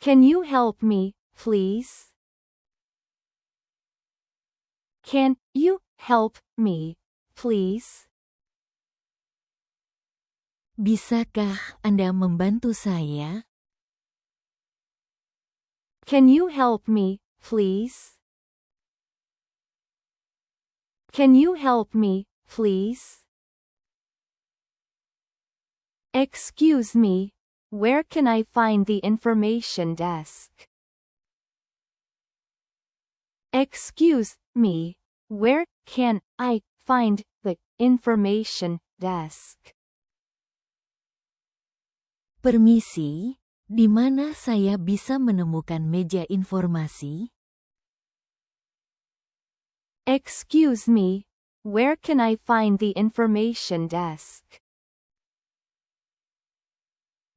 Can you help me, please? Can you help me, please? Bisakah Anda membantu saya? Can you help me, please? Can you help me, please? Excuse me, where can I find the information desk? Excuse me, where can I find the information desk? Permisi, di mana saya bisa menemukan meja informasi? Excuse me, where can I find the information desk?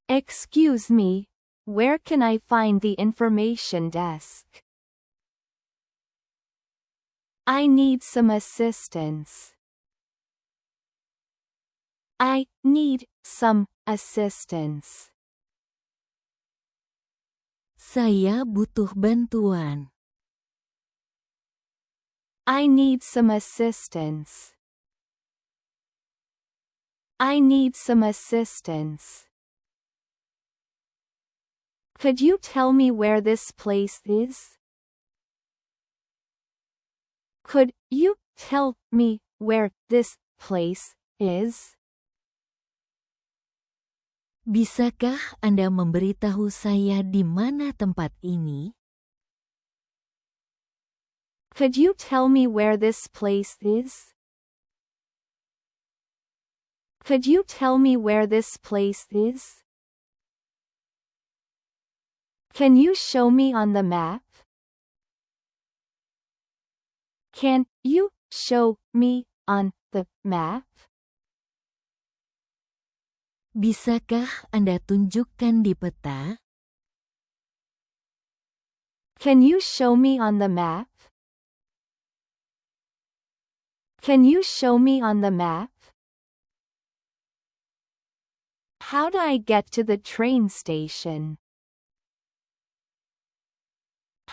Excuse me, where can I find the information desk? I need some assistance. I need some assistance. Saya butuh bantuan. I need some assistance. I need some assistance. Could you tell me where this place is? Could you tell me where this place is? Bisakah Anda memberitahu saya di mana tempat ini? Could you tell me where this place is? Could you tell me where this place is? Can you show me on the map? Can you show me on the map? Bisakah Anda tunjukkan di peta? Can you show me on the map? Can you show me on the map? How do I get to the train station?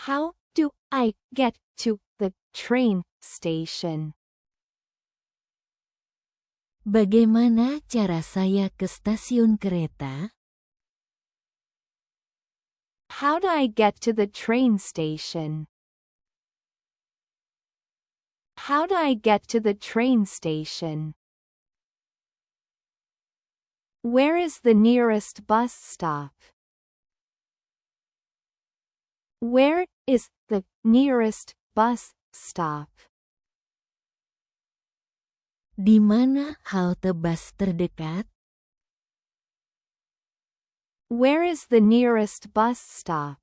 How do I get to the train station? Bagaimana cara saya ke stasiun kereta? How do I get to the train station? How do I get to the train station? Where is the nearest bus stop? Where is the nearest bus stop? Di mana halte bus terdekat? Where is the nearest bus stop?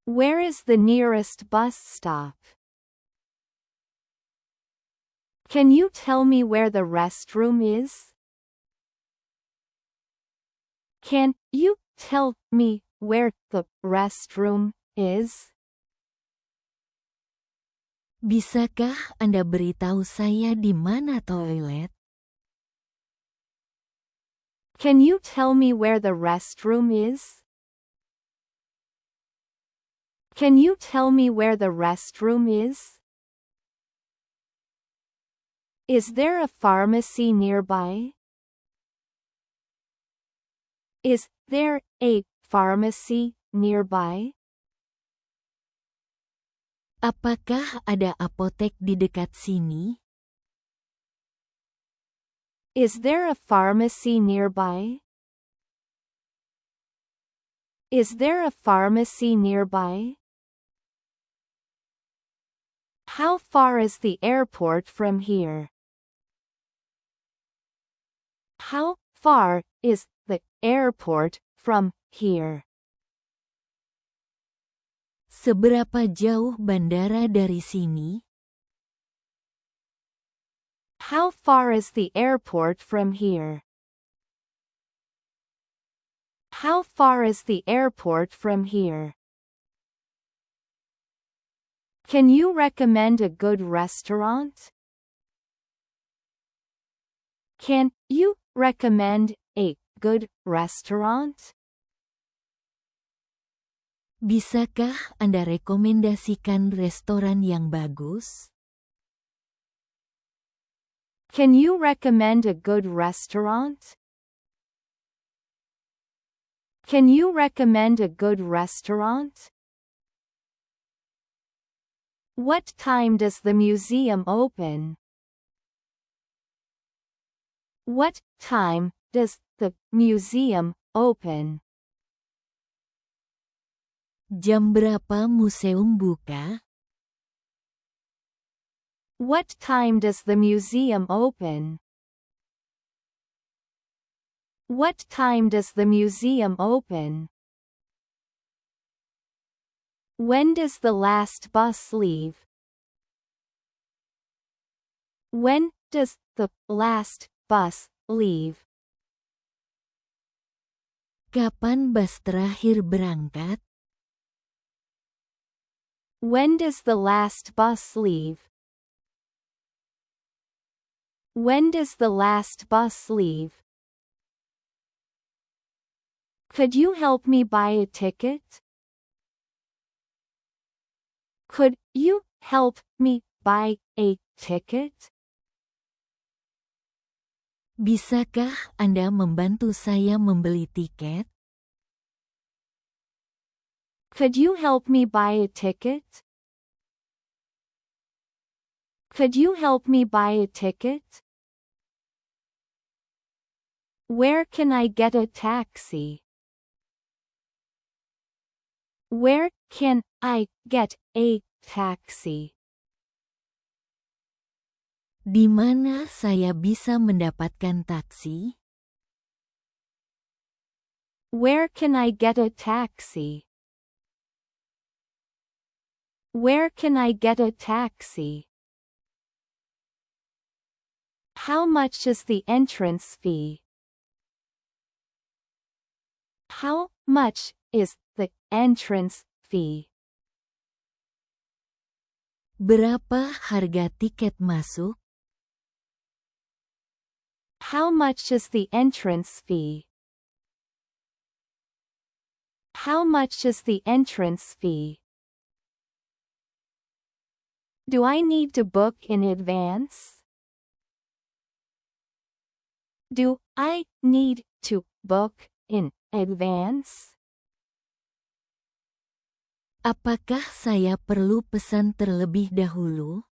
Where is the nearest bus stop? Can you tell me where the restroom is? Can you tell me where the restroom is? Bisakah Anda beritahu saya di mana toilet? Can you tell me where the restroom is? Can you tell me where the restroom is? Is there a pharmacy nearby? Is there a pharmacy nearby? Apakah ada apotek di dekat sini? Is there a pharmacy nearby? Is there a pharmacy nearby? How far is the airport from here? How far is the airport from here? Seberapa jauh bandara dari sini? How far is the airport from here? How far is the airport from here? Can you recommend a good restaurant? Can you recommend a good restaurant? Bisakah Anda rekomendasikan restoran yang bagus? Can you recommend a good restaurant? Can you recommend a good restaurant? What time does the museum open? What time does the museum open? Jam berapa museum buka? What time does the museum open? What time does the museum open? When does the last bus leave? When does the last bus leave? Kapan bus terakhir berangkat? When does the last bus leave? When does the last bus leave? Could you help me buy a ticket? Could you help me buy a ticket? Bisakah Anda membantu saya membeli tiket? Could you help me buy a ticket? Could you help me buy a ticket? Where can I get a taxi? Where can I get a taxi? Di mana saya bisa mendapatkan taksi? Where can I get a taxi? Where can I get a taxi? How much is the entrance fee? How much is the entrance fee? Berapa harga tiket masuk? How much is the entrance fee? How much is the entrance fee? Do I need to book in advance? Do I need to book in advance? Apakah saya perlu pesan terlebih dahulu?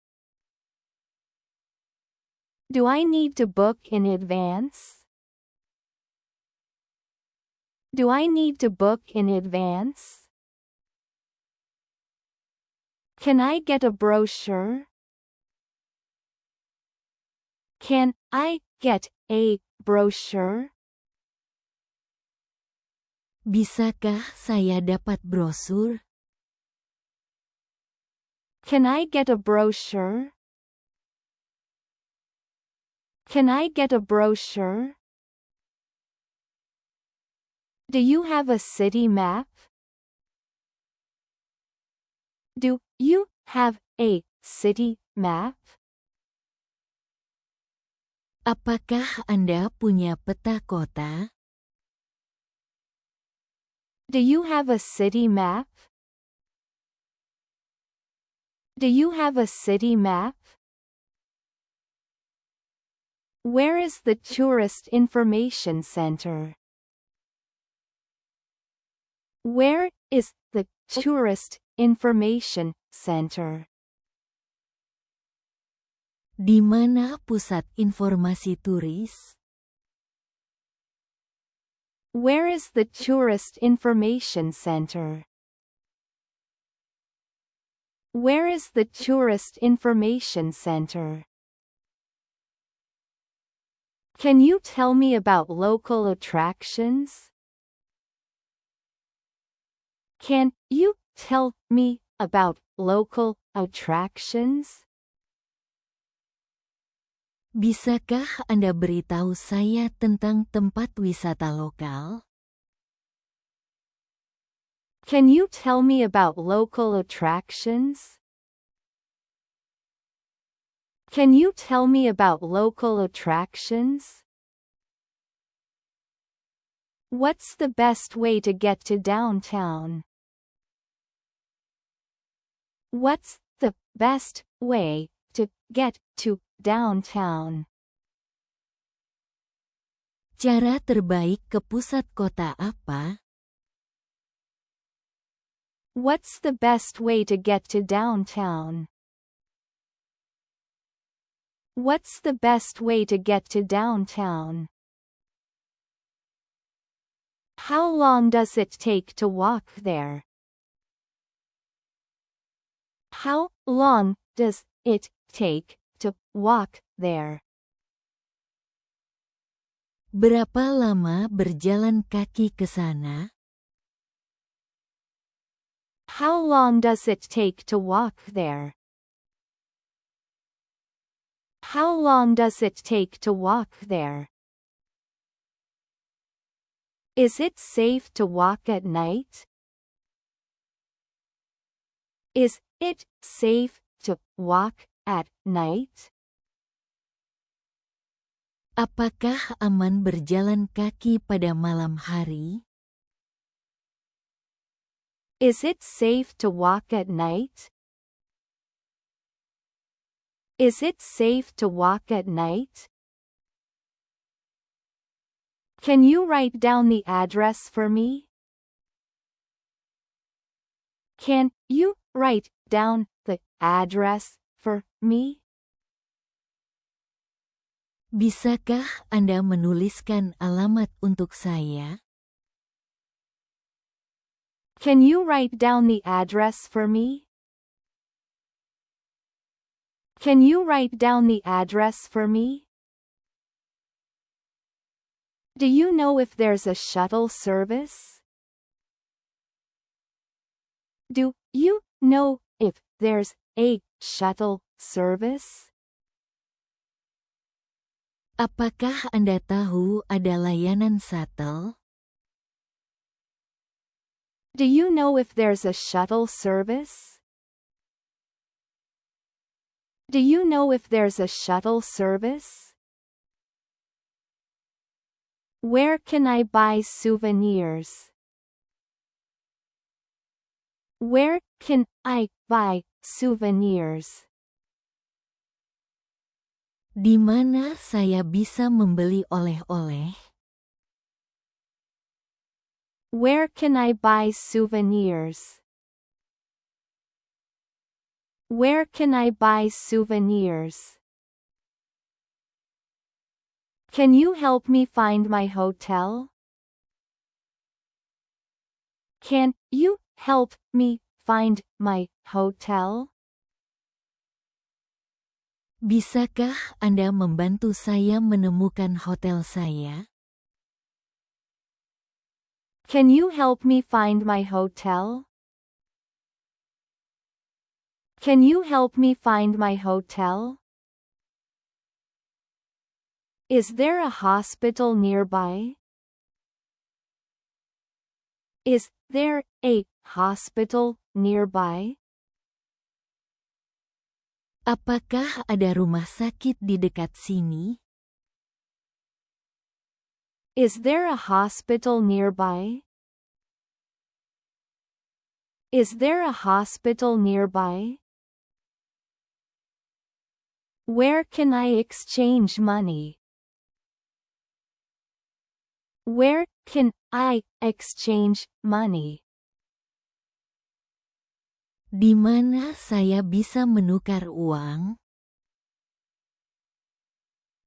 Do I need to book in advance? Do I need to book in advance? Can I get a brochure? Can I get a brochure? Bisakah saya dapat brosur? Can I get a brochure? Can I get a brochure? Do you have a city map? Do you have a city map? Apakah Anda punya peta kota? Do you have a city map? Do you have a city map? Where is the tourist information center? Where is the tourist information center? Di mana pusat informasi turis? Where is the tourist information center? Where is the tourist information center? Can you tell me about local attractions? Can you tell me about local attractions? Bisakah Anda beritahu saya tentang tempat wisata lokal? Can you tell me about local attractions? Can you tell me about local attractions? What's the best way to get to downtown? What's the best way to get to downtown? Cara terbaik ke pusat kota apa? What's the best way to get to downtown? What's the best way to get to downtown? How long does it take to walk there? How long does it take to walk there? Berapa lama berjalan kaki ke sana? How long does it take to walk there? How long does it take to walk there? Is it safe to walk at night? Is it safe to walk at night? Apakah aman berjalan kaki pada malam hari? Is it safe to walk at night? Is it safe to walk at night? Can you write down the address for me? Can you write down the address for me? Bisakah Anda menuliskan alamat untuk saya? Can you write down the address for me? Can you write down the address for me? Do you know if there's a shuttle service? Do you know if there's a shuttle service? Apakah Anda tahu ada layanan shuttle? Do you know if there's a shuttle service? Do you know if there's a shuttle service? Where can I buy souvenirs? Where can I buy souvenirs? Di mana saya bisa membeli oleh-oleh? Where can I buy souvenirs? Where can I buy souvenirs? Can you help me find my hotel? Can you help me find my hotel? Bisakah Anda membantu saya menemukan hotel saya? Can you help me find my hotel? Can you help me find my hotel? Is there a hospital nearby? Is there a hospital nearby? Apakah ada rumah sakit di dekat sini? Is there a hospital nearby? Is there a hospital nearby? Where can I exchange money? Where can I exchange money? Di mana saya bisa menukar uang?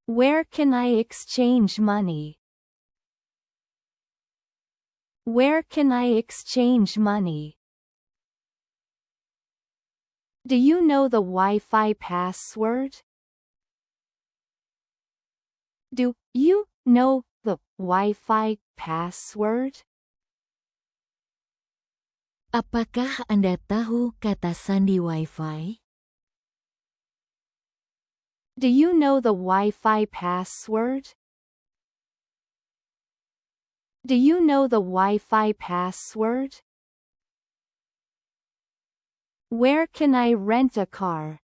Where can I exchange money? Where can I exchange money? Do you know the Wi-Fi password? Do you know the Wi-Fi password? Apakah Anda tahu kata sandi Wi-Fi? Do you know the Wi-Fi password? Do you know the Wi-Fi password? Where can I rent a car?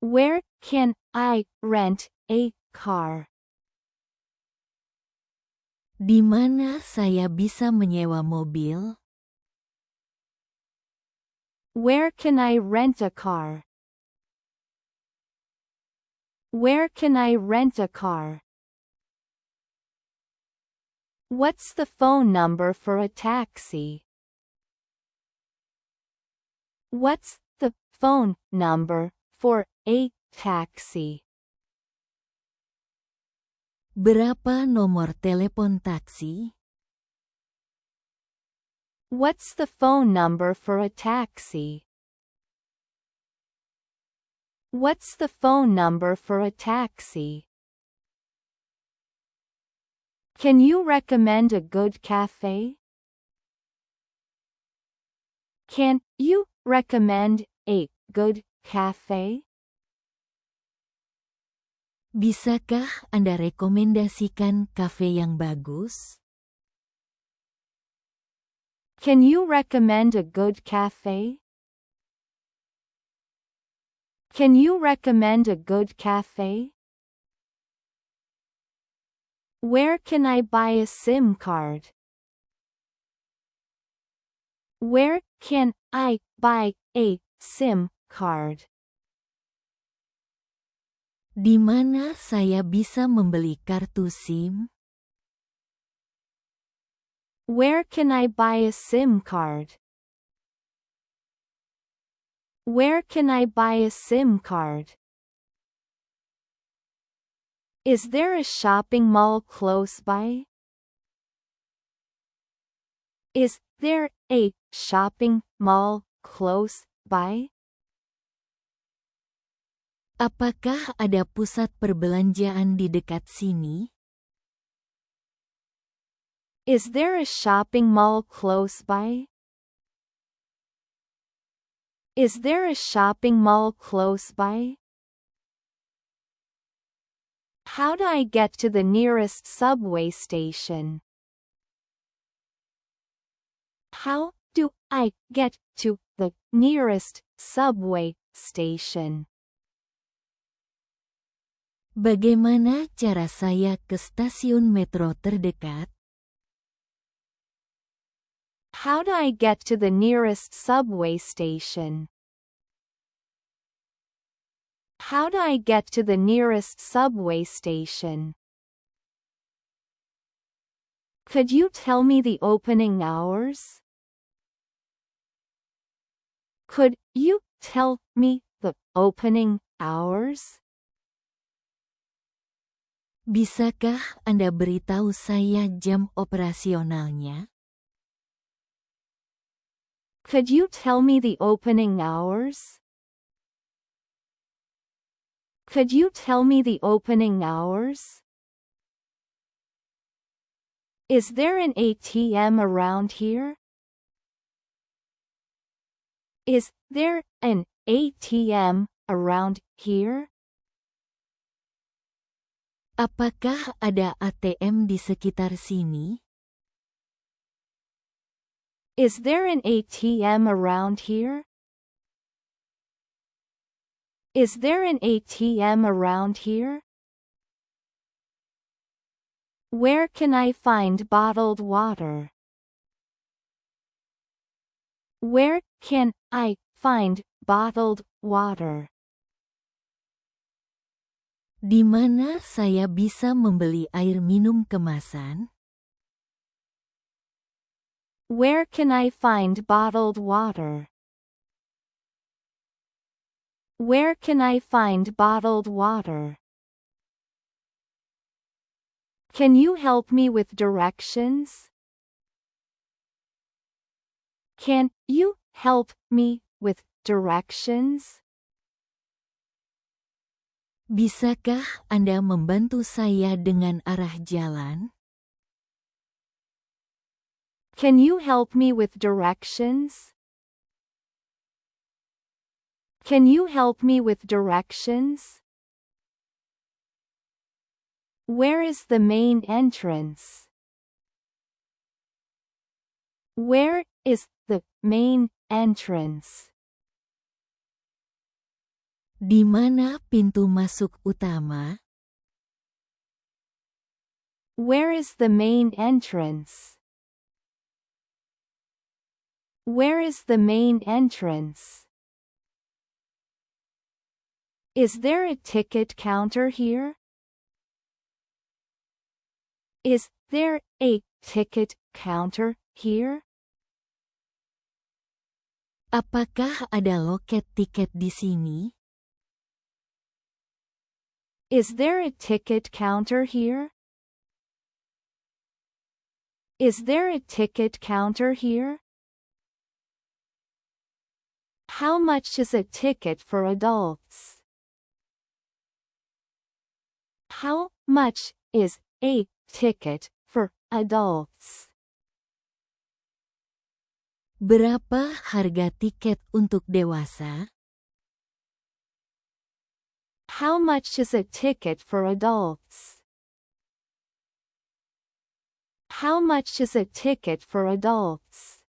Where can I rent a car? Di mana saya bisa menyewa mobil? Where can I rent a car? Where can I rent a car? What's the phone number for a taxi? What's the phone number for a taxi? Berapa nomor telepon taksi? What's the phone number for a taxi? What's the phone number for a taxi? Can you recommend a good cafe? Can you recommend a good cafe? Bisakah Anda rekomendasikan kafe yang bagus? Can you recommend a good cafe? Can you recommend a good cafe? Where can I buy a SIM card? Where can I buy a SIM card? Di mana saya bisa membeli kartu SIM? Where can I buy a SIM card? Where can I buy a SIM card? Is there a shopping mall close by? Is there a shopping mall close by? Apakah ada pusat perbelanjaan di dekat sini? Is there a shopping mall close by? Is there a shopping mall close by? How do I get to the nearest subway station? How do I get to the nearest subway station? Bagaimana cara saya ke stasiun metro terdekat? How do I get to the nearest subway station? How do I get to the nearest subway station? Could you tell me the opening hours? Could you tell me the opening hours? Bisakah Anda beritahu saya jam operasionalnya? Could you tell me the opening hours? Could you tell me the opening hours? Is there an ATM around here? Is there an ATM around here? Apakah ada ATM di sekitar sini? Is there an ATM around here? Is there an ATM around here? Where can I find bottled water? Where can I find bottled water? Di mana saya bisa membeli air minum kemasan? Where can I find bottled water? Where can I find bottled water? Can you help me with directions? Can you help me with directions? Bisakah Anda membantu saya dengan arah jalan? Can you help me with directions? Can you help me with directions? Where is the main entrance? Where is the main entrance? Di mana pintu masuk utama? Where is the main entrance? Where is the main entrance? Is there a ticket counter here? Is there a ticket counter here? Apakah ada loket tiket di sini? Is there a ticket counter here? Is there a ticket counter here? How much is a ticket for adults? How much is a ticket for adults? Berapa harga tiket untuk dewasa? How much is a ticket for adults? How much is a ticket for adults?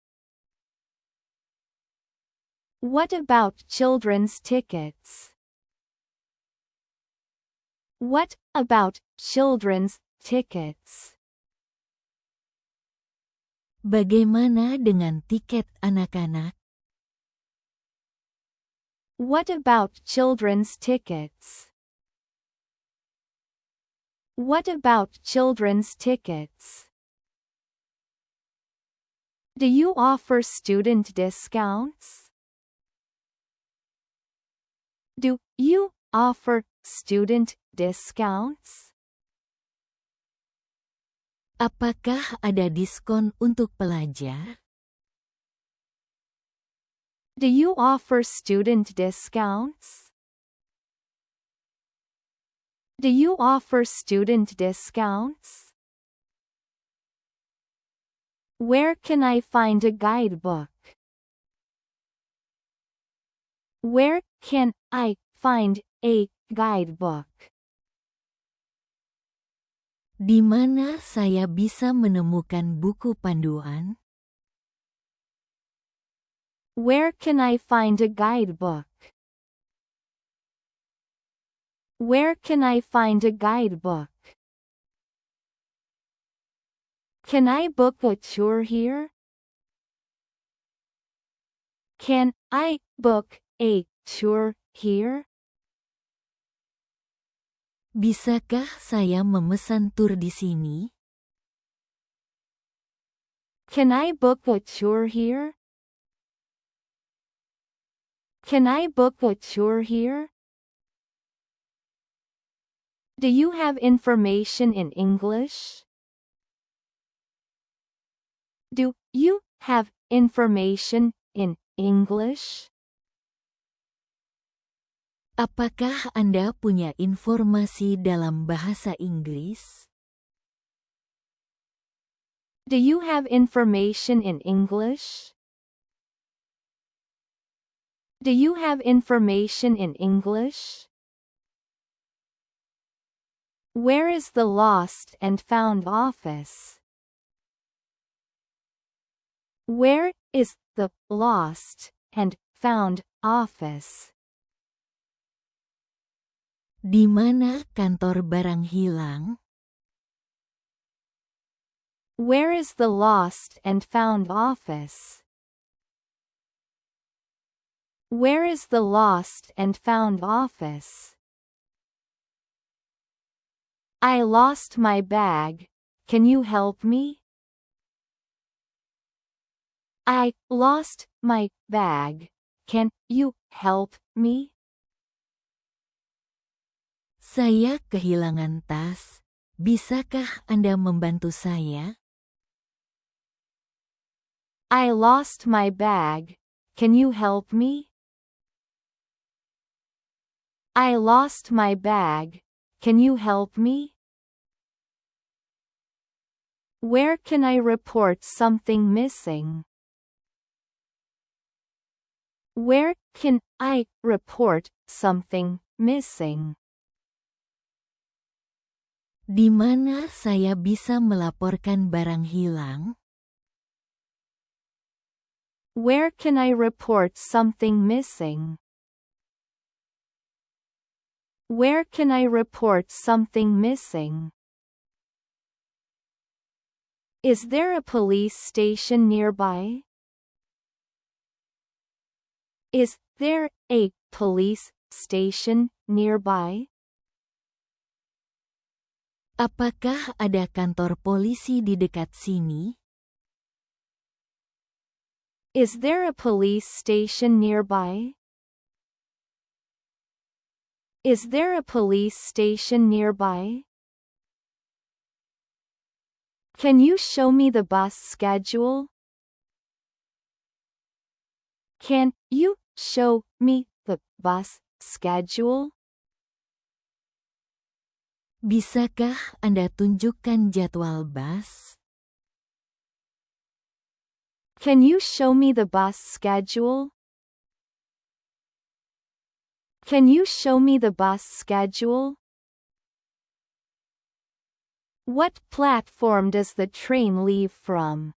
What about children's tickets? What about children's tickets? Bagaimana dengan tiket anak-anak? What about children's tickets? What about children's tickets? Do you offer student discounts? Do you offer student discounts? Apakah ada diskon untuk pelajar? Do you offer student discounts? Do you offer student discounts? Where can I find a guidebook? Where can I find a guidebook? Di mana saya bisa menemukan buku panduan? Where can I find a guidebook? Where can I find a guidebook? Can I book a tour here? Can I book a tour here? Bisakah saya memesan tur di sini? Can I book a tour here? Can I book a tour here? Do you have information in English? Do you have information in English? Apakah Anda punya informasi dalam bahasa Inggris? Do you have information in English? Do you have information in English? Where is the lost and found office? Where is the lost and found office? Di mana kantor barang hilang? Where is the lost and found office? Where is the lost and found office? I lost my bag. Can you help me? I lost my bag. Can you help me? Saya kehilangan tas. Bisakah Anda membantu saya? I lost my bag. Can you help me? I lost my bag. Can you help me? Where can I report something missing? Where can I report something missing? Di mana saya bisa melaporkan barang hilang? Where can I report something missing? Where can I report something missing? Is there a police station nearby? Is there a police station nearby? Apakah ada kantor polisi di dekat sini? Is there a police station nearby? Is there a police station nearby? Can you show me the bus schedule? Can you show me the bus schedule? Bisakah Anda tunjukkan jadwal bus? Can you show me the bus schedule? Can you show me the bus schedule? What platform does the train leave from?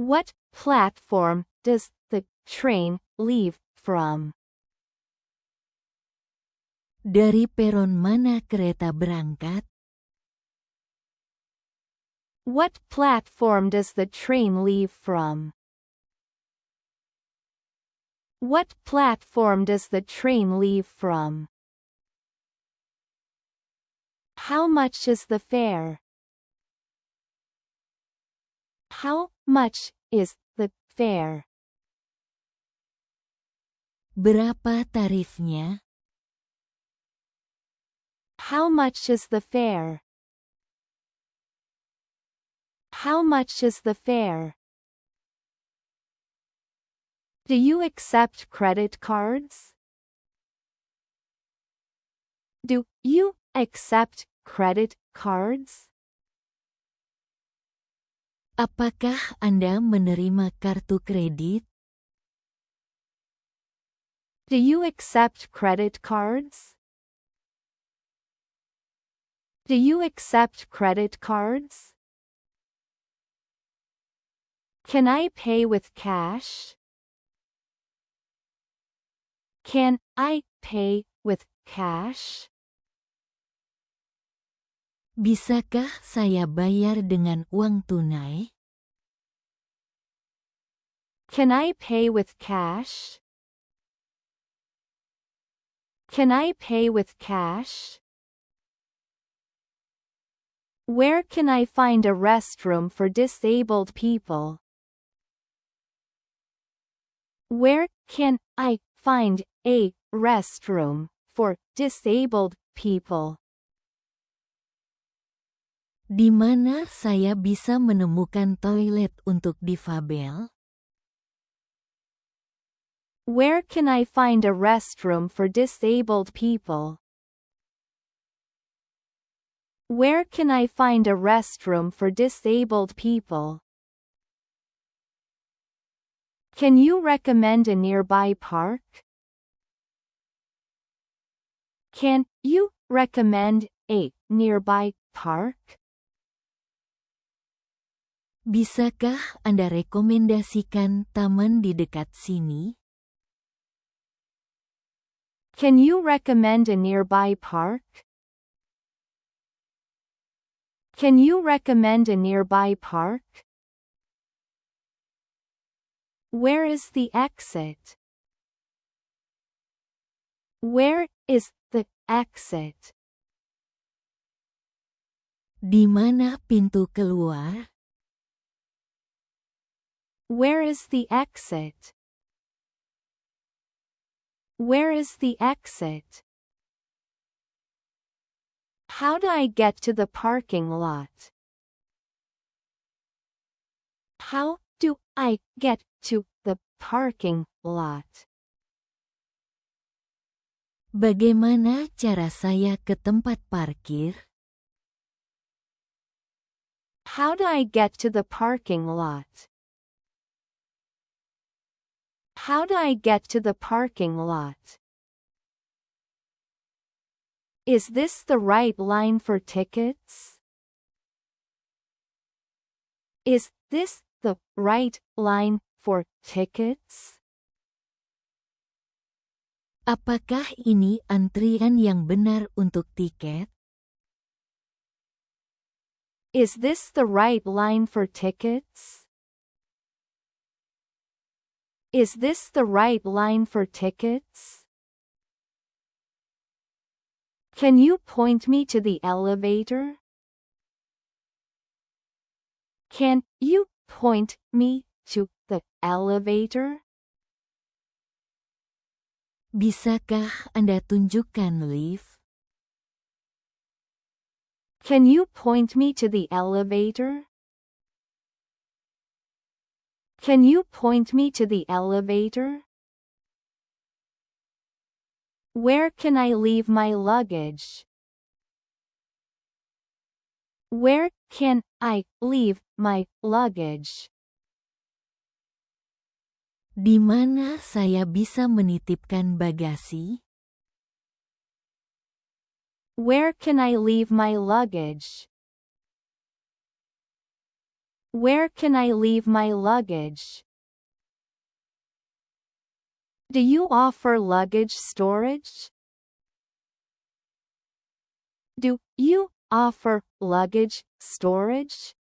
What platform does the train leave from? Dari peron mana kereta berangkat? What platform does the train leave from? What platform does the train leave from? How much is the fare? How much is the fare? Berapa tarifnya? How much is the fare? How much is the fare? Do you accept credit cards? Do you accept credit cards? Apakah Anda menerima kartu kredit? Do you accept credit cards? Do you accept credit cards? Can I pay with cash? Can I pay with cash? Bisakah saya bayar dengan uang tunai? Can I pay with cash? Can I pay with cash? Where can I find a restroom for disabled people? Where can I find a restroom for disabled people? Di mana saya bisa menemukan toilet untuk difabel? Where can I find a restroom for disabled people? Where can I find a restroom for disabled people? Can you recommend a nearby park? Can you recommend a nearby park? Bisakah Anda rekomendasikan taman di dekat sini? Can you recommend a nearby park? Can you recommend a nearby park? Where is the exit? Where is the exit? Di mana pintu keluar? Where is the exit? Where is the exit? How do I get to the parking lot? How do I get to the parking lot? Bagaimana cara saya ke tempat parkir? How do I get to the parking lot? How do I get to the parking lot? Is this the right line for tickets? Is this the right line for tickets? Apakah ini antrian yang benar untuk tiket? Is this the right line for tickets? Is this the right line for tickets? Can you point me to the elevator? Can you point me to the elevator? Bisakah Anda tunjukkan lift? Can you point me to the elevator? Can you point me to the elevator? Where can I leave my luggage? Where can I leave my luggage? Di mana saya bisa menitipkan bagasi? Where can I leave my luggage? Where can I leave my luggage? Do you offer luggage storage? Do you offer luggage storage?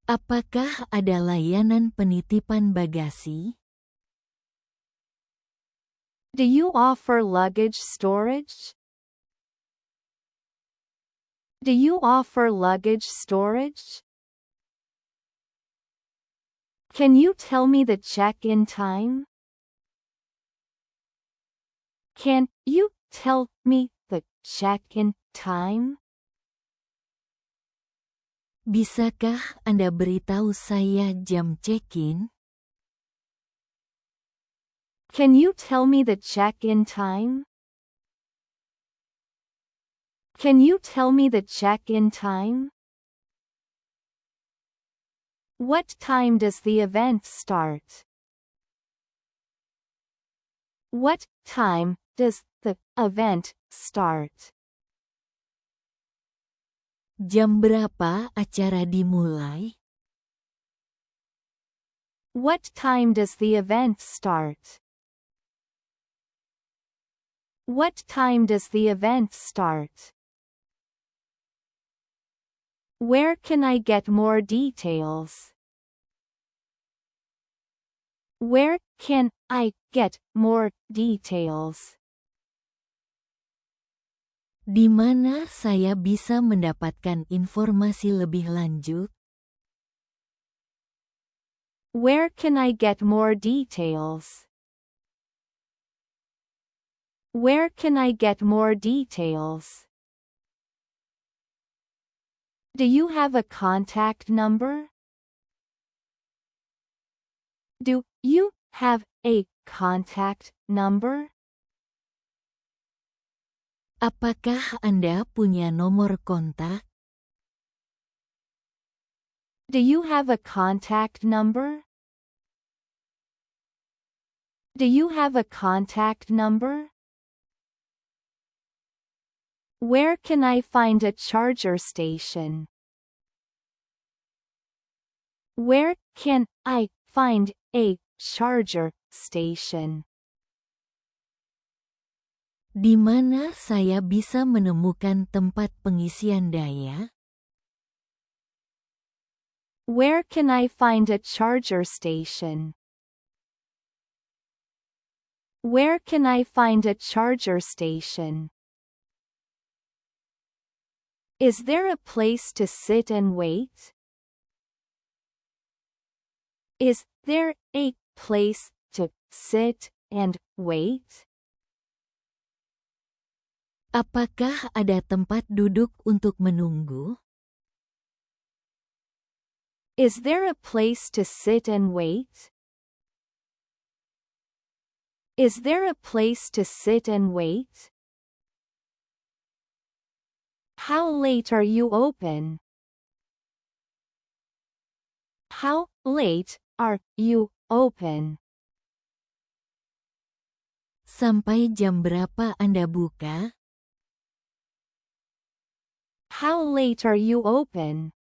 Apakah ada layanan penitipan bagasi? Do you offer luggage storage? Do you offer luggage storage? Can you tell me the check-in time? Can you tell me the check-in time? Bisakah Anda beritahu saya jam check-in? Can you tell me the check-in time? Can you tell me the check-in time? What time does the event start? What time does the event start? Jam berapa acara dimulai? What time does the event start? What time does the event start? Where can I get more details? Where can I get more details? Di mana saya bisa mendapatkan informasi lebih lanjut? Where can I get more details? Where can I get more details? Do you have a contact number? Do you have a contact number? Apakah Anda punya nomor kontak? Do you have a contact number? Do you have a contact number? Where can I find a charger station? Where can I find a charger station? Di mana saya bisa menemukan tempat pengisian daya? Where can I find a charger station? Where can I find a charger station? Is there a place to sit and wait? Is there a place to sit and wait? Apakah ada tempat duduk untuk menunggu? Is there a place to sit and wait? Is there a place to sit and wait? How late are you open? How late are you open? Sampai jam berapa Anda buka? How late are you open?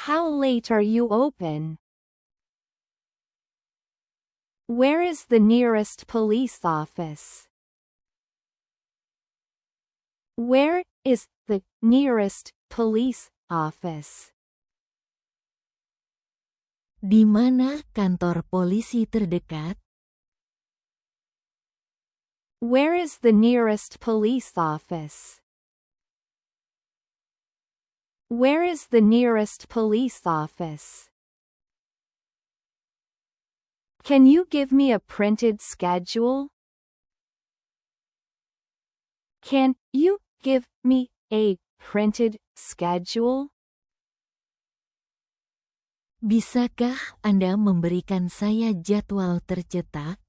How late are you open? Where is the nearest police office? Where is the nearest police office? Di mana kantor polisi terdekat? Where is the nearest police office? Where is the nearest police office? Can you give me a printed schedule? Can you give me a printed schedule? Bisakah Anda memberikan saya jadwal tercetak?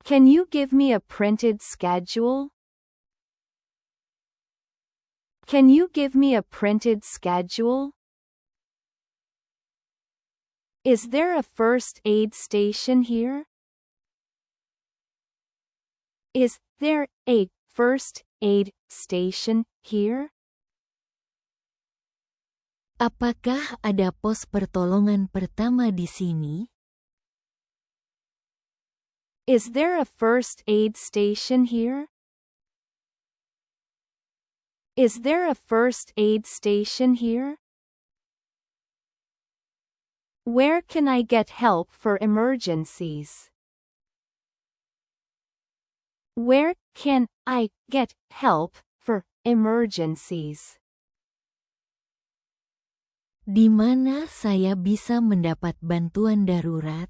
Can you give me a printed schedule? Can you give me a printed schedule? Is there a first aid station here? Is there a first aid station here? Apakah ada pos pertolongan pertama di sini? Is there a first aid station here? Is there a first aid station here? Where can I get help for emergencies? Where can I get help for emergencies? Di mana saya bisa mendapat bantuan darurat?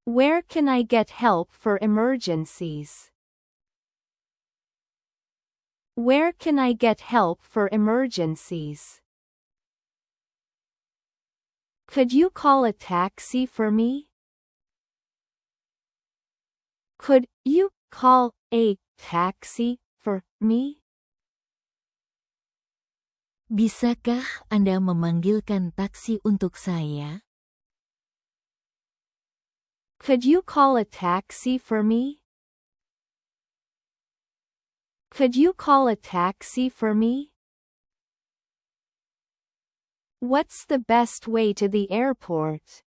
Where can I get help for emergencies? Where can I get help for emergencies? Could you call a taxi for me? Could you call a taxi for me? Bisakah Anda memanggilkan taksi untuk saya? Could you call a taxi for me? Could you call a taxi for me? What's the best way to the airport?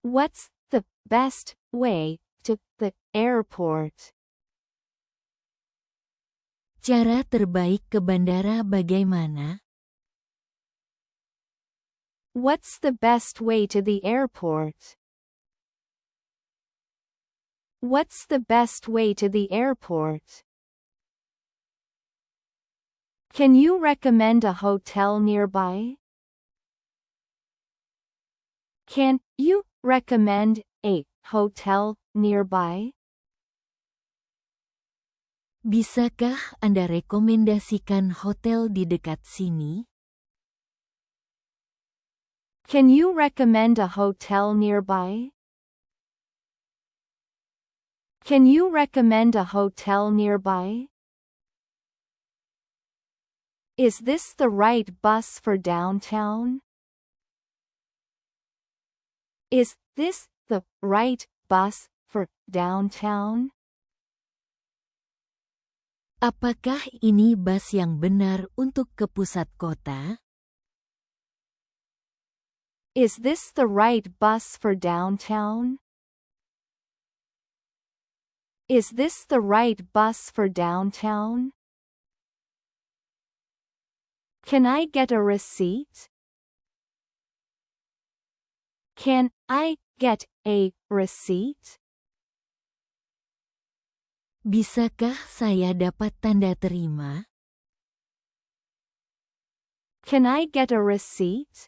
What's the best way to the airport? Cara terbaik ke bandara bagaimana? What's the best way to the airport? What's the best way to the airport? Can you recommend a hotel nearby? Can you recommend a hotel nearby? Bisakah Anda rekomendasikan hotel di dekat sini? Can you recommend a hotel nearby? Can you recommend a hotel nearby? Is this the right bus for downtown? Is this the right bus for downtown? Apakah ini bus yang benar untuk ke pusat kota? Is this the right bus for downtown? Is this the right bus for downtown? Can I get a receipt? Can I get a receipt? Bisakah saya dapat tanda terima? Can I get a receipt?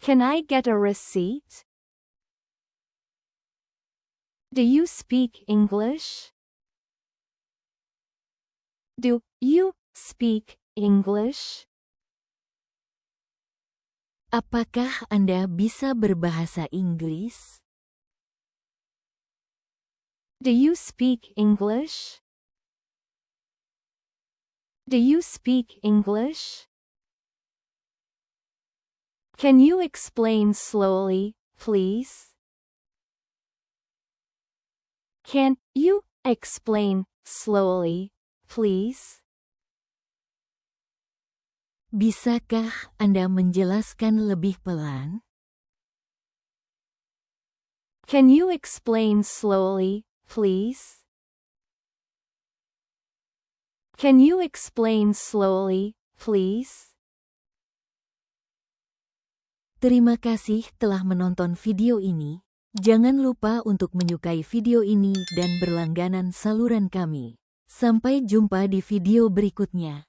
Can I get a receipt? Do you speak English? Do you speak English? Apakah Anda bisa berbahasa Inggris? Do you speak English? Do you speak English? Can you explain slowly, please? Can you explain slowly, please? Bisakah Anda menjelaskan lebih pelan? Can you explain slowly, please? Can you explain slowly, please? Terima kasih telah menonton video ini. Jangan lupa untuk menyukai video ini dan berlangganan saluran kami. Sampai jumpa di video berikutnya.